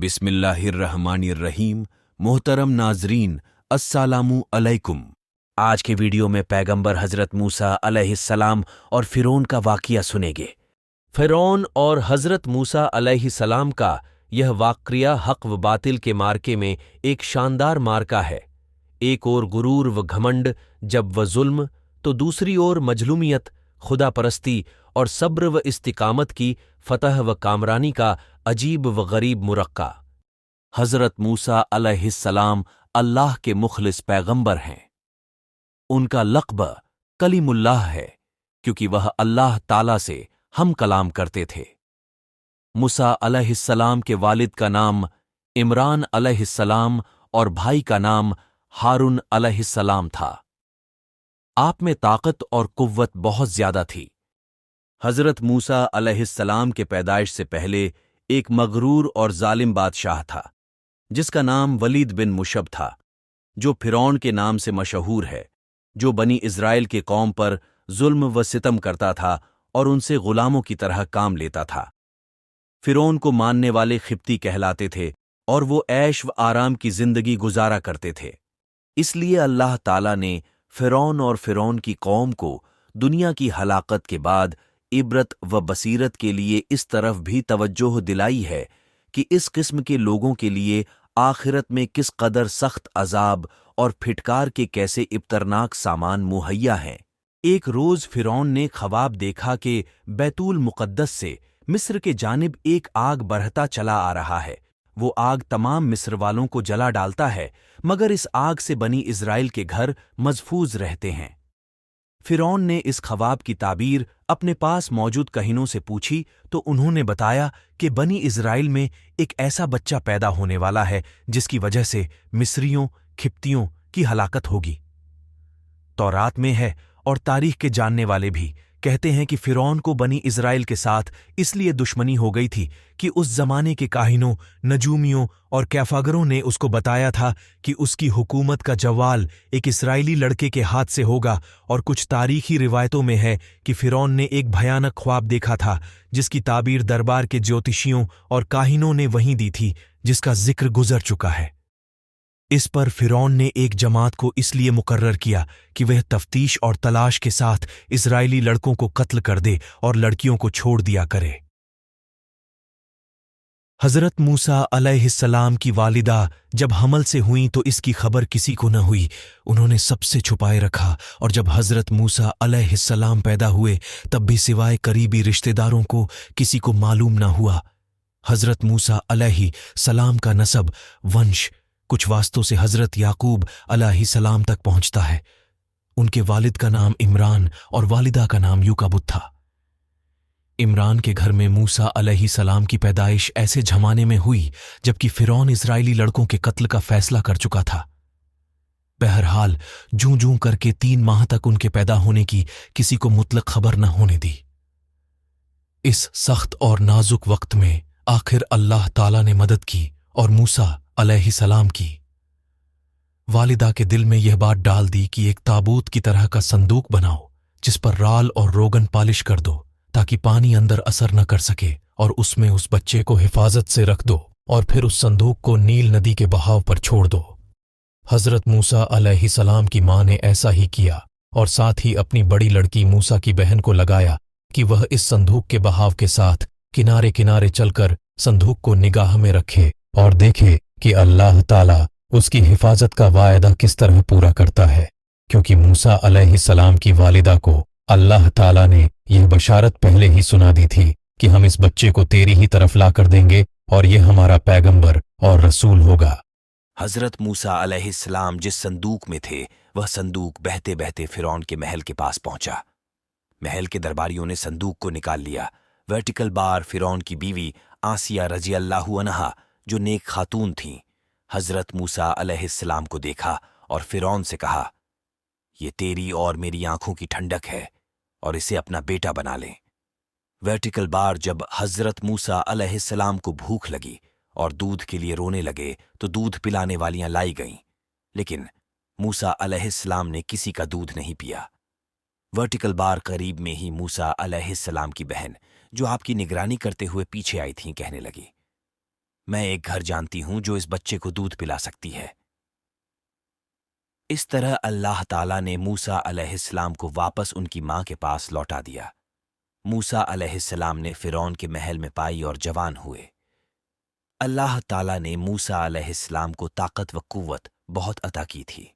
बिस्मिल्लाहिर्रहमानिर्रहीम। मोहतरम नाजरीन, अस्सलामु अलैकुम। आज के वीडियो में पैगंबर हज़रत मूसा अलैहिस्सलाम और फ़िरौन का वाक़िया सुनेंगे। फ़िरौन और हज़रत मूसा अलैहिस्सलाम का यह वाक़िया हक़ व बातिल के मार्के में एक शानदार मार्का है। एक ओर गुरूर व घमंड जब व जुल्म, तो दूसरी ओर मजलूमियत, खुदा परस्ती और सब्र व इस्तिकामत की फतह व कामरानी का अजीब व गरीब मुरक्का। हज़रत मूसा अलैहिस्सलाम अल्लाह के मुखलिस पैगंबर हैं। उनका लक़ब कलीमुल्लाह है, क्योंकि वह अल्लाह ताला से हम कलाम करते थे। मूसा अलैहिस्सलाम के वालिद का नाम इमरान अलैहिस्सलाम और भाई का नाम हारून अलैहिस्सलाम था। आप में ताकत और कुव्वत बहुत ज्यादा थी। हज़रत मूसा अलैहिस्सलाम के पैदाइश से पहले एक मगरूर और जालिम बादशाह था, जिसका नाम वलीद बिन मुशब था, जो फ़िरौन के नाम से मशहूर है, जो बनी इज़राइल के कौम पर जुल्म व सितम करता था और उनसे गुलामों की तरह काम लेता था। फ़िरौन को मानने वाले खिप्ती कहलाते थे और वो ऐश व आराम की जिंदगी गुजारा करते थे। इसलिए अल्लाह ताला ने फ़िरौन और फ़िरौन की कौम को दुनिया की हलाकत के बाद इबरत व बसीरत के लिए इस तरफ भी तवज्जोह दिलाई है कि इस किस्म के लोगों के लिए आखिरत में किस कदर सख्त अजाब और फिटकार के कैसे इब्तरनाक सामान मुहैया हैं। एक रोज फ़िरौन ने ख्वाब देखा कि बैतुल मुक़द्दस से मिस्र के जानिब एक आग बढ़ता चला आ रहा है। वो आग तमाम मिस्र वालों को जला डालता है, मगर इस आग से बनी इज़राइल के घर मज़फूज रहते हैं। फ़िरौन ने इस ख्वाब की ताबीर अपने पास मौजूद कहीनों से पूछी तो उन्होंने बताया कि बनी इज़राइल में एक ऐसा बच्चा पैदा होने वाला है जिसकी वजह से मिस्रियों, खिप्तियों की हलाकत होगी। तौरात में है और तारीख के जानने वाले भी कहते हैं कि फ़िरौन को बनी इज़राइल के साथ इसलिए दुश्मनी हो गई थी कि उस जमाने के काहिनों, नजूमियों और कैफागरों ने उसको बताया था कि उसकी हुकूमत का जवाल एक इस्राएली लड़के के हाथ से होगा। और कुछ तारीखी रिवायतों में है कि फ़िरौन ने एक भयानक ख्वाब देखा था, जिसकी ताबीर दरबार के ज्योतिषियों और काहिनों ने वहीं दी थी, जिसका जिक्र गुजर चुका है। इस पर फ़िरौन ने एक जमात को इसलिए मुकर्रर किया कि वह तफ्तीश और तलाश के साथ इज़राइली लड़कों को कत्ल कर दे और लड़कियों को छोड़ दिया करे। हज़रत मूसा अलैहिस्सलाम की वालिदा जब हमल से हुई तो इसकी खबर किसी को न हुई। उन्होंने सबसे छुपाए रखा, और जब हज़रत मूसा अलैहिस्सलाम पैदा हुए तब भी सिवाय करीबी रिश्तेदारों को किसी को मालूम न हुआ। हज़रत मूसा अलैहिस्सलाम का नसब, वंश कुछ वास्तों से हज़रत याकूब अलैहिस्सलाम तक पहुंचता है। उनके वालिद का नाम इमरान और वालिदा का नाम युकाबुत था। इमरान के घर में मूसा अलैहिस्सलाम की पैदाइश ऐसे जमाने में हुई जबकि फ़िरौन इज़राइली लड़कों के कत्ल का फैसला कर चुका था। बहरहाल जूं जूं करके 3 माह तक उनके पैदा होने की किसी को मुतलक खबर न होने दी। इस सख्त और नाजुक वक्त में आखिर अल्लाह ताला ने मदद की और मूसा अलैहिस्सलाम की वालिदा के दिल में यह बात डाल दी कि एक ताबूत की तरह का संदूक बनाओ, जिस पर राल और रोगन पालिश कर दो ताकि पानी अंदर असर न कर सके, और उसमें उस बच्चे को हिफाजत से रख दो और फिर उस संदूक को नील नदी के बहाव पर छोड़ दो। हज़रत मूसा अलैहिस्सलाम की मां ने ऐसा ही किया और साथ ही अपनी बड़ी लड़की मूसा की बहन को लगाया कि वह इस संदूक के बहाव के साथ किनारे किनारे चलकर संदूक को निगाह में रखे और देखे कि अल्लाह ताला उसकी हिफाजत का वायदा किस तरह पूरा करता है, क्योंकि मूसा अलैहिस्सलाम की वालिदा को अल्लाह ताला ने यह बशारत पहले ही सुना दी थी कि हम इस बच्चे को तेरी ही तरफ ला कर देंगे और यह हमारा पैगंबर और रसूल होगा। हज़रत मूसा अलैहिस्सलाम जिस संदूक में थे, वह संदूक बहते बहते फ़िरौन के महल के पास पहुंचा। महल के दरबारियों ने संदूक को निकाल लिया। वर्टिकल बार फ़िरौन की बीवी आसिया रज़ी अल्लाहु अन्हा, जो नेक खातून थीं, हज़रत मूसा अलैहिस्सलाम को देखा और फ़िरौन से कहा, ये तेरी और मेरी आंखों की ठंडक है और इसे अपना बेटा बना लें। वर्टिकल बार जब हज़रत मूसा अलैहिस्सलाम को भूख लगी और दूध के लिए रोने लगे तो दूध पिलाने वालियां लाई गईं, लेकिन मूसा अलैहिस्सलाम ने किसी का दूध नहीं पिया। वर्टिकल बार करीब में ही मूसा अलैहिस्सलाम की बहन, जो आपकी निगरानी करते हुए पीछे आई थीं, कहने लगी, मैं एक घर जानती हूं जो इस बच्चे को दूध पिला सकती है। इस तरह अल्लाह ताला ने मूसा अलैहिस्सलाम को वापस उनकी मां के पास लौटा दिया। मूसा अलैहिस्सलाम ने फिरौन के महल में पाई और जवान हुए। अल्लाह ताला ने मूसा अलैहिस्सलाम को ताकत व कुव्वत बहुत अता की थी।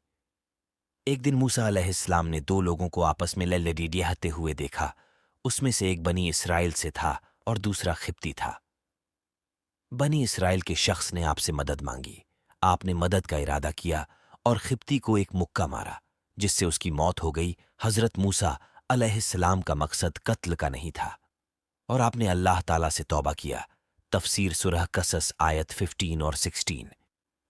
एक दिन मूसा अलैहिस्सलाम ने दो लोगों को आपस में लड़ते हुए देखा। उसमें से एक बनी इसराइल से था और दूसरा खिप्ती था। बनी इसराइल के शख्स ने आपसे मदद मांगी। आपने मदद का इरादा किया और खिप्ती को एक मुक्का मारा, जिससे उसकी मौत हो गई। हजरत मूसा अलैहिस्सलाम का मकसद कत्ल का नहीं था और आपने अल्लाह ताला से तौबा किया। तफसीर सूरह कसस आयत 15 और 16।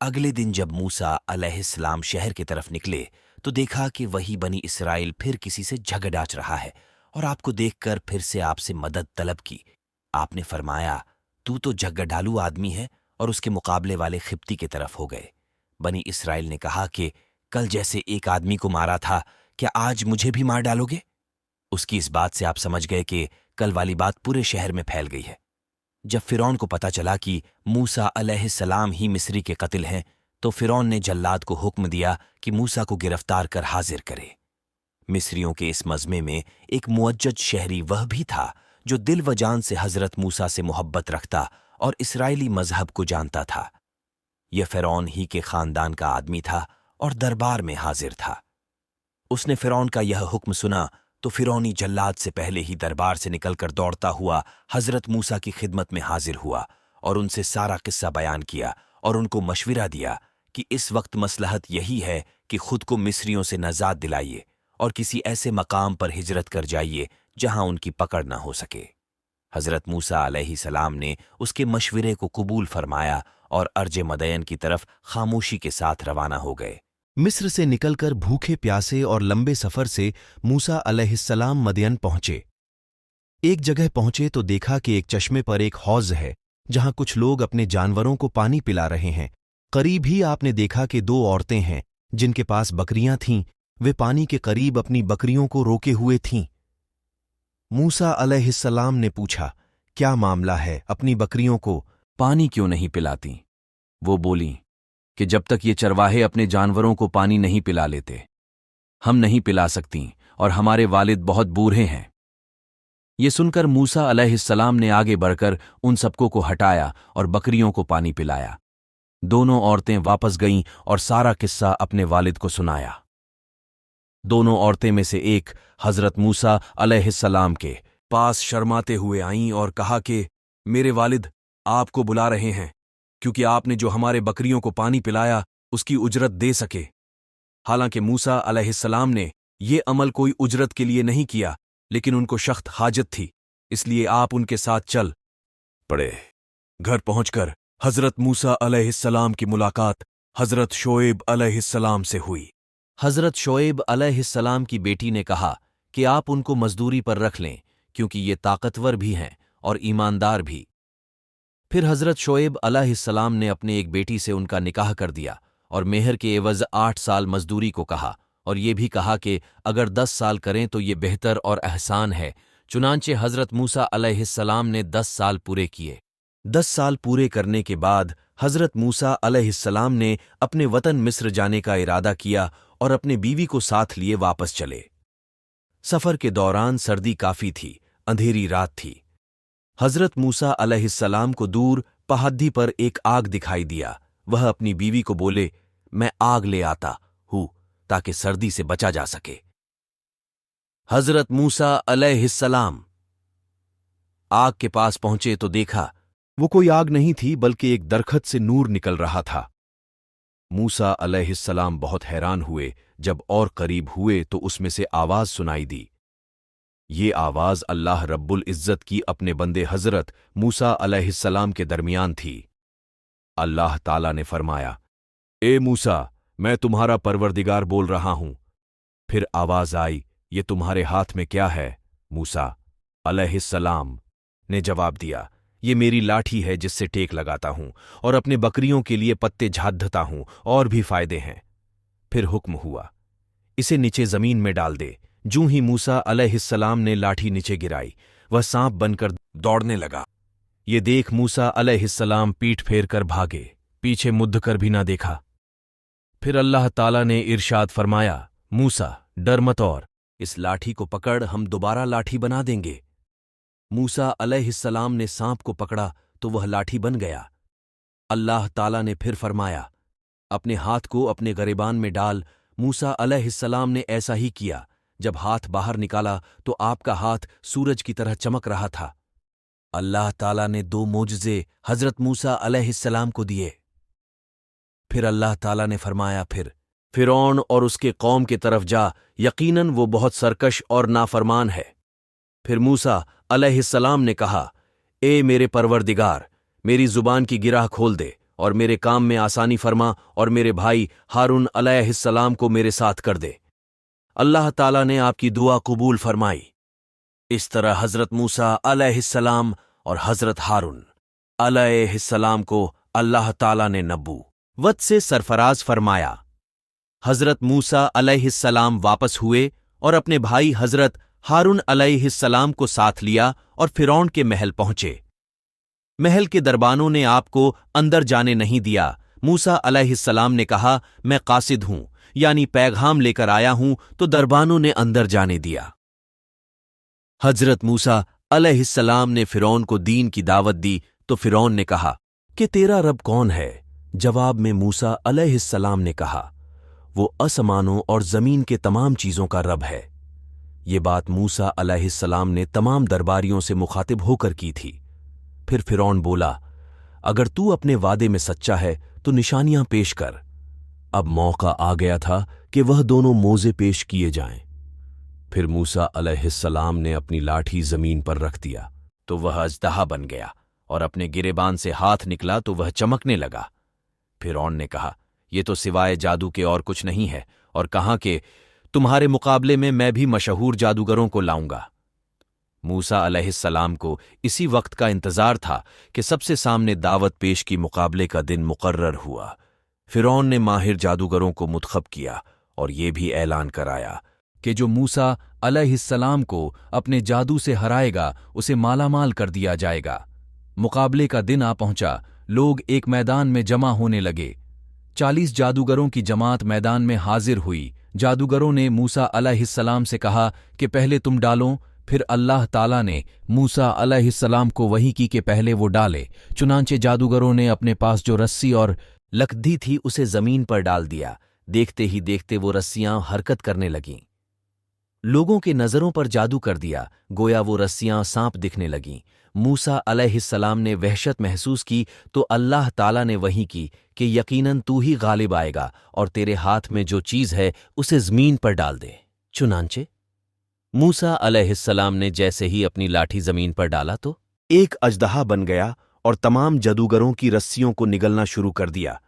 अगले दिन जब मूसा अलैहिस्सलाम शहर की तरफ निकले तो देखा कि वही बनी इसराइल फिर किसी से झगड़ाच रहा है और आपको देखकर फिर से आपसे मदद तलब की। आपने फरमाया, तू तो झगड़ालू आदमी है, और उसके मुकाबले वाले खिप्ती की तरफ हो गए। बनी इसराइल ने कहा कि कल जैसे एक आदमी को मारा था, क्या आज मुझे भी मार डालोगे? उसकी इस बात से आप समझ गए कि कल वाली बात पूरे शहर में फैल गई है। जब फिरौन को पता चला कि मूसा अलैहिस्सलाम ही मिस्री के कत्ल हैं, तो फिरौन ने जल्लाद को हुक्म दिया कि मूसा को गिरफ्तार कर हाजिर करे। मिस्रियों के इस मजमे में एक मुअज्जज शहरी वह भी था जो दिल व जान से हजरत मूसा से मोहब्बत रखता और इसराइली मजहब को जानता था। यह फिरौन ही के खानदान का आदमी था और दरबार में हाजिर था। उसने फिरौन का यह हुक्म सुना तो फिरौनी जल्लाद से पहले ही दरबार से निकलकर दौड़ता हुआ हजरत मूसा की खिदमत में हाजिर हुआ और उनसे सारा किस्सा बयान किया और उनको मशविरा दिया कि इस वक्त मसलहत यही है कि खुद को मिस्रियों से नजात दिलाइए और किसी ऐसे मकाम पर हिजरत कर जाइए जहां उनकी पकड़ न हो सके। हजरत मूसा अलैहिस्सलाम ने उसके मशविरे को कबूल फरमाया और अर्ज मदयन की तरफ खामोशी के साथ रवाना हो गए। मिस्र से निकलकर भूखे प्यासे और लंबे सफर से मूसा अलैहिस्सलाम मदयन पहुंचे। एक जगह पहुंचे तो देखा कि एक चश्मे पर एक हौज है जहां कुछ लोग अपने जानवरों को पानी पिला रहे हैं। करीब ही आपने देखा कि दो औरतें हैं जिनके पास बकरियां थीं। वे पानी के करीब अपनी बकरियों को रोके हुए थीं। मूसा अलैहिस्सलाम ने पूछा, क्या मामला है, अपनी बकरियों को पानी क्यों नहीं पिलाती? वो बोली कि जब तक ये चरवाहे अपने जानवरों को पानी नहीं पिला लेते, हम नहीं पिला सकती और हमारे वालिद बहुत बूढ़े हैं। ये सुनकर मूसा अलैहिस्सलाम ने आगे बढ़कर उन सबको को हटाया और बकरियों को पानी पिलाया। दोनों औरतें वापस गईं और सारा किस्सा अपने वालिद को सुनाया। दोनों औरतें में से एक हजरत मूसा अलैहिस्सलाम के पास शर्माते हुए आईं और कहा कि मेरे वालिद आपको बुला रहे हैं, क्योंकि आपने जो हमारे बकरियों को पानी पिलाया उसकी उजरत दे सके। हालांकि मूसा अलैहिस्सलाम ने ये अमल कोई उजरत के लिए नहीं किया, लेकिन उनको सख्त हाजत थी, इसलिए आप उनके साथ चल पड़े। घर पहुंचकर हजरत मूसा अलैहिस्सलाम की मुलाकात हजरत शोएब अलैहिस्सलाम से हुई। हजरत शोएब अलैहिस्सलाम की बेटी ने कहा कि आप उनको मजदूरी पर रख लें, क्योंकि ये ताकतवर भी हैं और ईमानदार भी। फिर हजरत शोएब अलैहिस्सलाम ने अपने एक बेटी से उनका निकाह कर दिया और मेहर के एवज 8 साल मजदूरी को कहा, और ये भी कहा कि अगर 10 साल करें तो ये बेहतर और एहसान है। चुनांचे हजरत मूसा अलैहिस्सलाम ने 10 साल पूरे किए। 10 साल पूरे करने के बाद हजरत मूसा अलैहिस्सलाम ने अपने वतन मिस्र जाने का इरादा किया और अपने बीवी को साथ लिए वापस चले। सफर के दौरान सर्दी काफी थी, अंधेरी रात थी। हजरत मूसा अलैहिस्सलाम को दूर पहाड़ी पर एक आग दिखाई दिया। वह अपनी बीवी को बोले, मैं आग ले आता हूं ताकि सर्दी से बचा जा सके। हजरत मूसा अलैहिस्सलाम आग के पास पहुंचे तो देखा वो कोई आग नहीं थी, बल्कि एक दरखत से नूर निकल रहा था। मूसा अलैहिस्सलाम बहुत हैरान हुए। जब और करीब हुए तो उसमें से आवाज सुनाई दी। ये आवाज अल्लाह रब्बुल इज्जत की अपने बंदे हजरत मूसा अलैहिस्सलाम के दरमियान थी। अल्लाह ताला ने फरमाया, ए मूसा, मैं तुम्हारा परवरदिगार बोल रहा हूं। फिर आवाज आई, ये तुम्हारे हाथ में क्या है? मूसा अलैहिस्सलाम ने जवाब दिया, ये मेरी लाठी है जिससे टेक लगाता हूं और अपने बकरियों के लिए पत्ते झाड़ता हूं, और भी फायदे हैं। फिर हुक्म हुआ, इसे नीचे जमीन में डाल दे। जूं ही मूसा अलैहिस्सलाम ने लाठी नीचे गिराई, वह सांप बनकर दौड़ने लगा। ये देख मूसा अलैहिस्सलाम पीठ फेर कर भागे, पीछे मुद्द कर भी ना देखा। फिर अल्लाह ताला ने इरशाद फरमाया, मूसा डर मत, और इस लाठी को पकड़, हम दोबारा लाठी बना देंगे। मूसा अलैहिस्सलाम ने सांप को पकड़ा तो वह लाठी बन गया। अल्लाह ताला ने फिर फरमाया, अपने हाथ को अपने गिरेबान में डाल। मूसा अलैहिस्सलाम ने ऐसा ही किया। जब हाथ बाहर निकाला तो आपका हाथ सूरज की तरह चमक रहा था। अल्लाह ताला ने 2 मोजज़े हजरत मूसा अलैहिस्सलाम को दिए। फिर अल्लाह ताला ने फरमाया, फिर फिरौन और उसके कौम की तरफ जा, यकीनन वो बहुत सरकश और नाफरमान है। फिर मूसा अलैहिस्सलाम ने कहा, ए मेरे परवरदिगार, मेरी जुबान की गिराह खोल दे और मेरे काम में आसानी फरमा और मेरे भाई हारून अलैहिस्सलाम को मेरे साथ कर दे। अल्लाह ताला ने आपकी दुआ कबूल फरमाई। इस तरह हजरत मूसा अलैहिस्सलाम और हजरत हारून अलैहिस्सलाम को अल्लाह ताला ने नबूवत से सरफराज फरमाया। हजरत मूसा अलैहिस्सलाम वापस हुए और अपने भाई हजरत हारून अलैहिस्सलाम को साथ लिया और फिरौन के महल पहुंचे। महल के दरबानों ने आपको अंदर जाने नहीं दिया। मूसा अलैहिस्सलाम ने कहा, मैं कासिद हूं, यानी पैगाम लेकर आया हूं, तो दरबानों ने अंदर जाने दिया। हजरत मूसा अलैहिस्सलाम ने फिरौन को दीन की दावत दी तो फिरौन ने कहा कि तेरा रब कौन है? जवाब में मूसा अलैहिस्सलाम ने कहा, वो आसमानों और जमीन के तमाम चीजों का रब है। ये बात मूसा अलैहिस्सलाम ने तमाम दरबारियों से मुखातिब होकर की थी। फिर फिरौन बोला, अगर तू अपने वादे में सच्चा है तो निशानियां पेश कर। अब मौका आ गया था कि वह दोनों मोजे पेश किए जाएं। फिर मूसा अलैहिस्सलाम ने अपनी लाठी जमीन पर रख दिया तो वह अजदहा बन गया, और अपने गिरेबान से हाथ निकला तो वह चमकने लगा। फिरौन ने कहा, यह तो सिवाय जादू के और कुछ नहीं है, और कहा कि तुम्हारे मुकाबले में मैं भी मशहूर जादूगरों को लाऊंगा। मूसा अलैहिस्सलाम को इसी वक्त का इंतजार था कि सबसे सामने दावत पेश की मुकाबले का दिन मुकर्रर हुआ। फिरौन ने माहिर जादूगरों को मुतखब किया और ये भी ऐलान कराया कि जो मूसा अलैहिस्सलाम को अपने जादू से हराएगा उसे मालामाल कर दिया जाएगा। मुकाबले का दिन आ पहुंचा। लोग एक मैदान में जमा होने लगे। 40 जादूगरों की जमात मैदान में हाजिर हुई। जादूगरों ने मूसा अलैहिस्सलाम से कहा कि पहले तुम डालो। फिर अल्लाह ताला ने मूसा अलैहिस्सलाम को वही की कि पहले वो डाले। चुनांचे जादूगरों ने अपने पास जो रस्सी और लकड़ी थी उसे जमीन पर डाल दिया। देखते ही देखते वो रस्सियां हरकत करने लगीं। लोगों के नजरों पर जादू कर दिया, गोया वो रस्सियां सांप दिखने लगीं। मूसा अलैहिस्सलाम ने वहशत महसूस की तो अल्लाह ताला ने वही की कि यकीनन तू ही गालिब आएगा और तेरे हाथ में जो चीज है उसे जमीन पर डाल दे। चुनांचे मूसा अलैहिस्सलाम ने जैसे ही अपनी लाठी जमीन पर डाला तो एक अजदहा बन गया और तमाम जादूगरों की रस्सियों को निगलना शुरू कर दिया।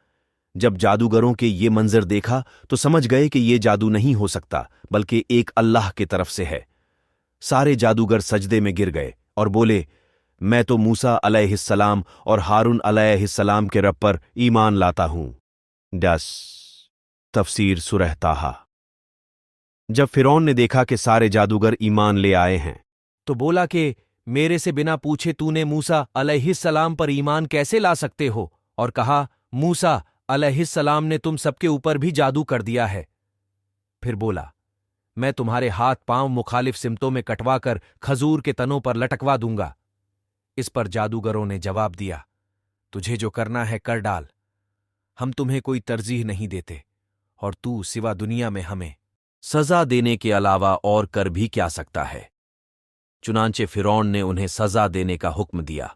जब जादूगरों के ये मंजर देखा तो समझ गए कि ये जादू नहीं हो सकता बल्कि एक अल्लाह की तरफ से है। सारे जादूगर सजदे में गिर गए और बोले, मैं तो मूसा अलैहिस्सलाम और हारून अलैहिस्सलाम के रब पर ईमान लाता हूं। 10 तफसीर सूरह ताहा। जब फिरौन ने देखा कि सारे जादूगर ईमान ले आए हैं तो बोला कि मेरे से बिना पूछे तूने मूसा अलैहिस्सलाम पर ईमान कैसे ला सकते हो? और कहा, मूसा अलैहिस्सलाम ने तुम सबके ऊपर भी जादू कर दिया है। फिर बोला, मैं तुम्हारे हाथ पांव मुखालिफ सिमतों में कटवाकर खजूर के तनों पर लटकवा दूंगा। इस पर जादूगरों ने जवाब दिया, तुझे जो करना है कर डाल, हम तुम्हें कोई तरजीह नहीं देते और तू सिवा दुनिया में हमें सजा देने के अलावा और कर भी क्या सकता है। चुनांचे फिरौन ने उन्हें सजा देने का हुक्म दिया।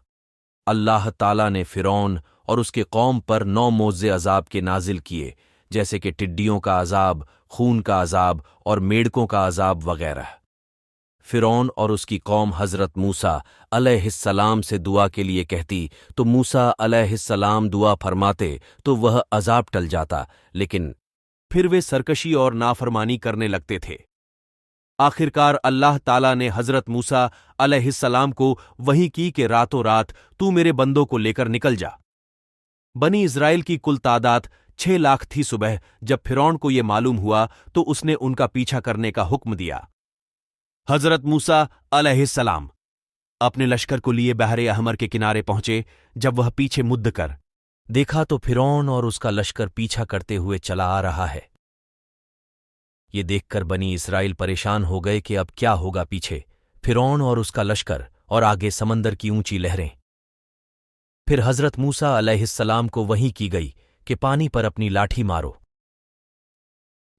अल्लाह ताला ने फिरौन और उसके कौम पर 9 मोज़े अजाब के नाजिल किए, जैसे कि टिड्डियों का अजाब, खून का अजाब और मेढकों का अजाब वगैरह। फिरौन और उसकी कौम हजरत मूसा अलैहिस्सलाम से दुआ के लिए कहती तो मूसा अलैहिस्सलाम दुआ फरमाते तो वह अजाब टल जाता, लेकिन फिर वे सरकशी और नाफरमानी करने लगते थे। आखिरकार अल्लाह ताला ने हजरत मूसा अलैहिस्सलाम को वही की कि रातों रात तू मेरे बंदों को लेकर निकल जा। बनी इज़राइल की कुल तादाद 6 लाख थी। सुबह जब फिरौन को यह मालूम हुआ तो उसने उनका पीछा करने का हुक्म दिया। हजरत मूसा अलैहिस्सलाम अपने लश्कर को लिए बहरे अहमर के किनारे पहुंचे। जब वह पीछे मुद्द कर देखा तो फिरौन और उसका लश्कर पीछा करते हुए चला आ रहा है। ये देखकर बनी इसराइल परेशान हो गए कि अब क्या होगा। पीछे फिरौन और उसका लश्कर और आगे समंदर की ऊंची लहरें। फिर हजरत मूसा अलैहिस्सलाम को वही की गई कि पानी पर अपनी लाठी मारो।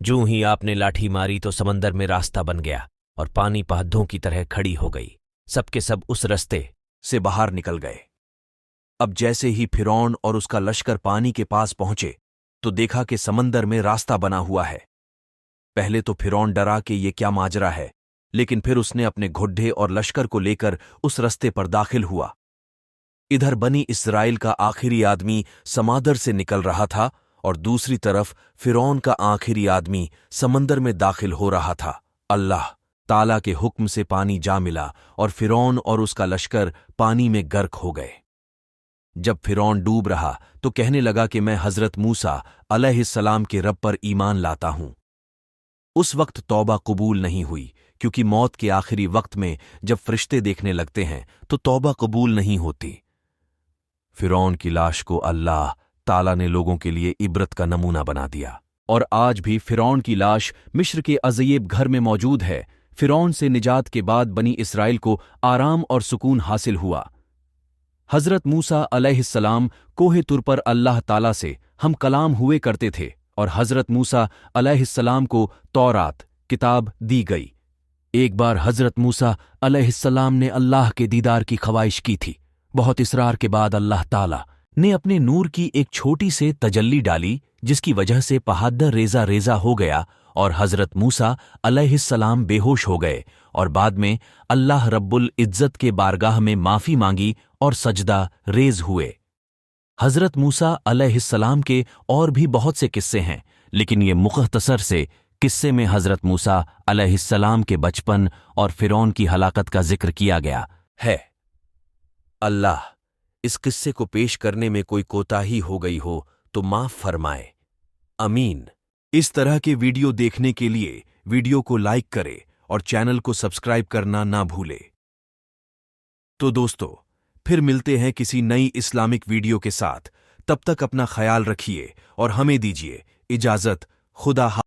जूं ही आपने लाठी मारी तो समंदर में रास्ता बन गया और पानी पहद्दों की तरह खड़ी हो गई। सबके सब उस रास्ते से बाहर निकल गए। अब जैसे ही फिरौन और उसका लश्कर पानी के पास पहुंचे तो देखा कि समंदर में रास्ता बना हुआ है। पहले तो फिरौन डरा कि ये क्या माजरा है, लेकिन फिर उसने अपने घुड्डे और लश्कर को लेकर उस रास्ते पर दाखिल हुआ। इधर बनी इस्राएल का आखिरी आदमी समादर से निकल रहा था और दूसरी तरफ फिरौन का आखिरी आदमी समंदर में दाखिल हो रहा था। अल्लाह ताला के हुक्म से पानी जा मिला और फिरौन और उसका लश्कर पानी में गर्क हो गए। जब फिरौन डूब रहा तो कहने लगा कि मैं हजरत मूसा अलैहिस्सलाम के रब पर ईमान लाता हूं। उस वक्त तौबा कबूल नहीं हुई, क्योंकि मौत के आखिरी वक्त में जब फरिश्ते देखने लगते हैं तो तौबा कबूल नहीं होती। फिरौन की लाश को अल्लाह ताला ने लोगों के लिए इबरत का नमूना बना दिया और आज भी फिरौन की लाश मिस्र के अज़य्यब घर में मौजूद है। फिरौन से निजात के बाद बनी इसराइल को आराम और सुकून हासिल हुआ। हजरत मूसा अलैहिस्सलाम कोहे तुर पर अल्लाह ताला से हम कलाम हुए करते थे और हजरत मूसा अलैहिस्सलाम को तौरात किताब दी गई। एक बार हजरत मूसा अलैहिस्सलाम ने अल्लाह के दीदार की ख्वाहिश की थी। बहुत इसरार के बाद अल्लाह ताला ने अपने नूर की एक छोटी से तजल्ली डाली, जिसकी वजह से पहाड़ रेजा रेजा हो गया और हजरत मूसा अलैहिस्सलाम बेहोश हो गए और बाद में अल्लाह रब्बुल इज्जत के बारगाह में माफी मांगी और सजदा रेज हुए। हजरत मूसा अलैहिस्सलाम के और भी बहुत से किस्से हैं, लेकिन ये मुख्तसर से किस्से में हजरत मूसा अलैहिस्सलाम के बचपन और फिरौन की हलाकत का जिक्र किया गया है। अल्लाह इस किस्से को पेश करने में कोई कोताही हो गई हो तो माफ फरमाए, अमीन। इस तरह के वीडियो देखने के लिए वीडियो को लाइक करें और चैनल को सब्सक्राइब करना ना भूले। तो दोस्तों, फिर मिलते हैं किसी नई इस्लामिक वीडियो के साथ। तब तक अपना ख्याल रखिए और हमें दीजिए इजाजत। खुदा